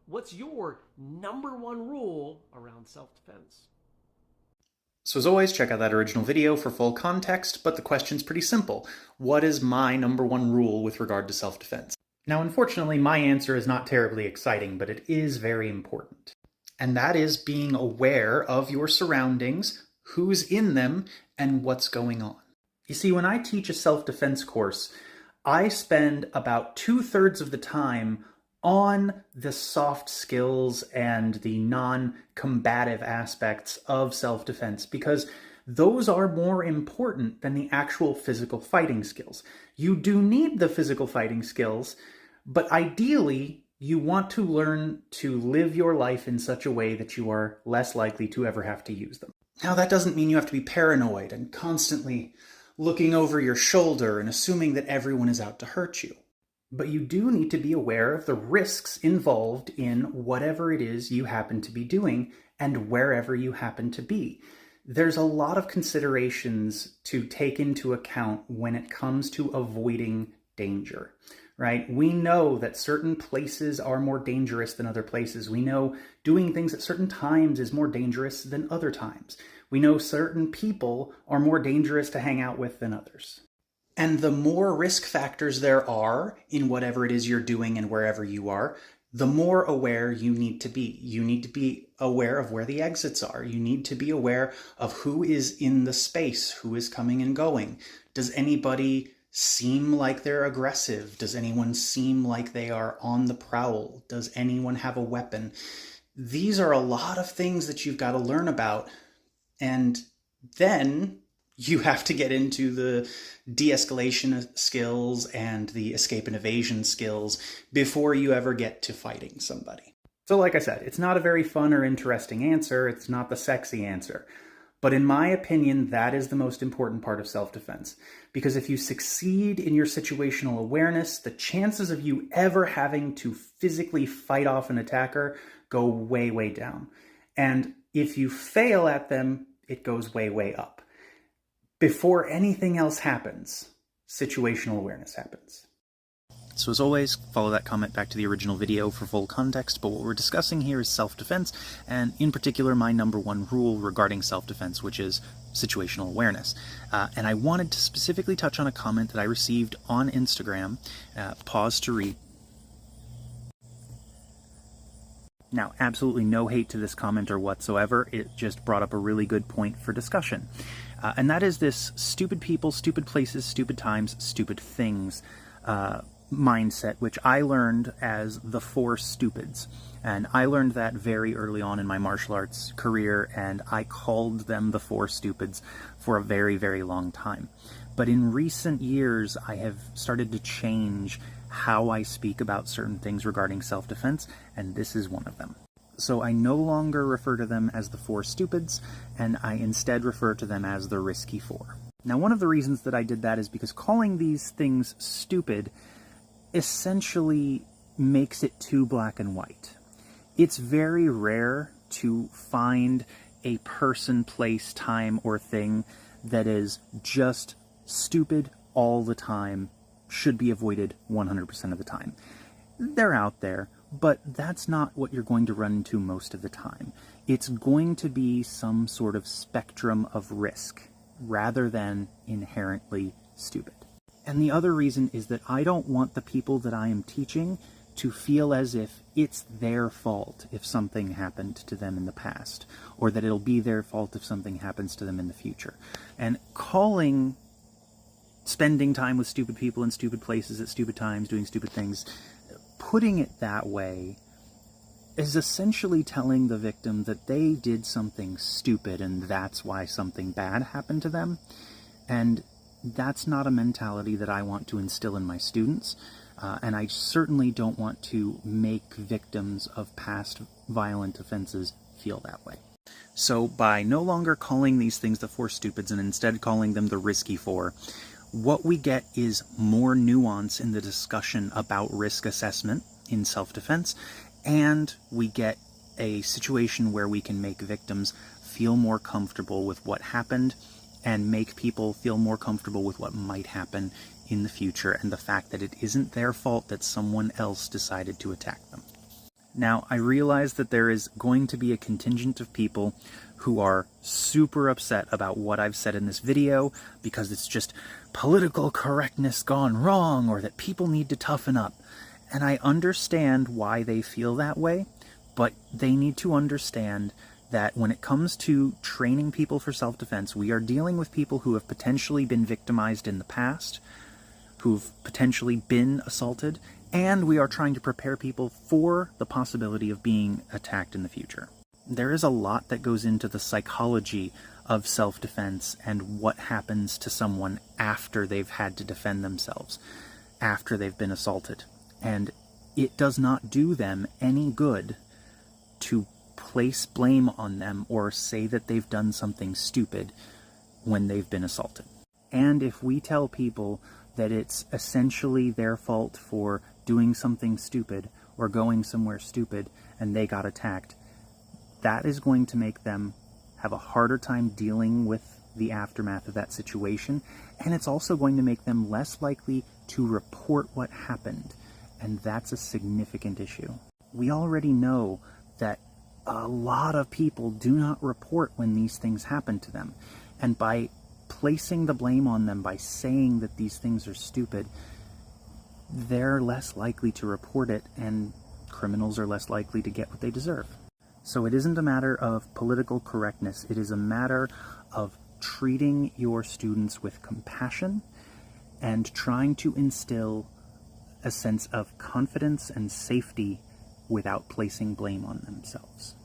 What's your number one rule around self-defense? So as always, check out that original video for full context, but the question's pretty simple. What is my number one rule with regard to self-defense? Now, unfortunately, my answer is not terribly exciting, but it is very important. And that is being aware of your surroundings, who's in them, and what's going on. You see, when I teach a self-defense course, I spend about 2/3 of the time on the soft skills and the non-combative aspects of self-defense because those are more important than the actual physical fighting skills. You do need the physical fighting skills, but ideally you want to learn to live your life in such a way that you are less likely to ever have to use them. Now, that doesn't mean you have to be paranoid and constantly looking over your shoulder and assuming that everyone is out to hurt you. But you do need to be aware of the risks involved in whatever it is you happen to be doing and wherever you happen to be. There's a lot of considerations to take into account when it comes to avoiding danger, right? We know that certain places are more dangerous than other places. We know doing things at certain times is more dangerous than other times. We know certain people are more dangerous to hang out with than others. And the more risk factors there are in whatever it is you're doing and wherever you are, the more aware you need to be. You need to be aware of where the exits are. You need to be aware of who is in the space, who is coming and going. Does anybody seem like they're aggressive? Does anyone seem like they are on the prowl? Does anyone have a weapon? These are a lot of things that you've got to learn about. And then you have to get into the de-escalation skills and the escape and evasion skills before you ever get to fighting somebody. So like I said, it's not a very fun or interesting answer. It's not the sexy answer. But in my opinion, that is the most important part of self-defense. Because if you succeed in your situational awareness, the chances of you ever having to physically fight off an attacker go way, way down. And if you fail at them, it goes way, way up. Before anything else happens, situational awareness happens. So as always, follow that comment back to the original video for full context, but what we're discussing here is self-defense, and in particular my number one rule regarding self-defense, which is situational awareness. And I wanted to specifically touch on a comment that I received on Instagram. Pause to read. Now, absolutely no hate to this commenter whatsoever. It just brought up a really good point for discussion. And that is this stupid people, stupid places, stupid times, stupid things mindset, which I learned as the four stupids. And I learned that very early on in my martial arts career, and I called them the four stupids for a very, very long time. But in recent years, I have started to change how I speak about certain things regarding self-defense, and this is one of them. So I no longer refer to them as the four stupids, and I instead refer to them as the risky four. Now, one of the reasons that I did that is because calling these things stupid essentially makes it too black and white. It's very rare to find a person, place, time, or thing that is just stupid all the time, should be avoided 100% of the time. They're out there, but that's not what you're going to run into most of the time. It's going to be some sort of spectrum of risk, rather than inherently stupid. And the other reason is that I don't want the people that I am teaching to feel as if it's their fault if something happened to them in the past, or that it'll be their fault if something happens to them in the future. And calling spending time with stupid people in stupid places at stupid times, doing stupid things, putting it that way is essentially telling the victim that they did something stupid and that's why something bad happened to them. And that's not a mentality that I want to instill in my students. And I certainly don't want to make victims of past violent offenses feel that way. So by no longer calling these things the four stupids and instead calling them the risky four, what we get is more nuance in the discussion about risk assessment in self-defense, and we get a situation where we can make victims feel more comfortable with what happened and make people feel more comfortable with what might happen in the future and the fact that it isn't their fault that someone else decided to attack them. Now, I realize that there is going to be a contingent of people who are super upset about what I've said in this video because it's just political correctness gone wrong, or that people need to toughen up. And I understand why they feel that way, but they need to understand that when it comes to training people for self-defense, we are dealing with people who have potentially been victimized in the past, who've potentially been assaulted, and we are trying to prepare people for the possibility of being attacked in the future. There is a lot that goes into the psychology of self-defense and what happens to someone after they've had to defend themselves, after they've been assaulted. And it does not do them any good to place blame on them or say that they've done something stupid when they've been assaulted. And if we tell people that it's essentially their fault for doing something stupid or going somewhere stupid and they got attacked, that is going to make them have a harder time dealing with the aftermath of that situation, and it's also going to make them less likely to report what happened, and that's a significant issue. We already know that a lot of people do not report when these things happen to them, and by placing the blame on them, by saying that these things are stupid, they're less likely to report it, and criminals are less likely to get what they deserve. So it isn't a matter of political correctness, it is a matter of treating your students with compassion and trying to instill a sense of confidence and safety without placing blame on themselves.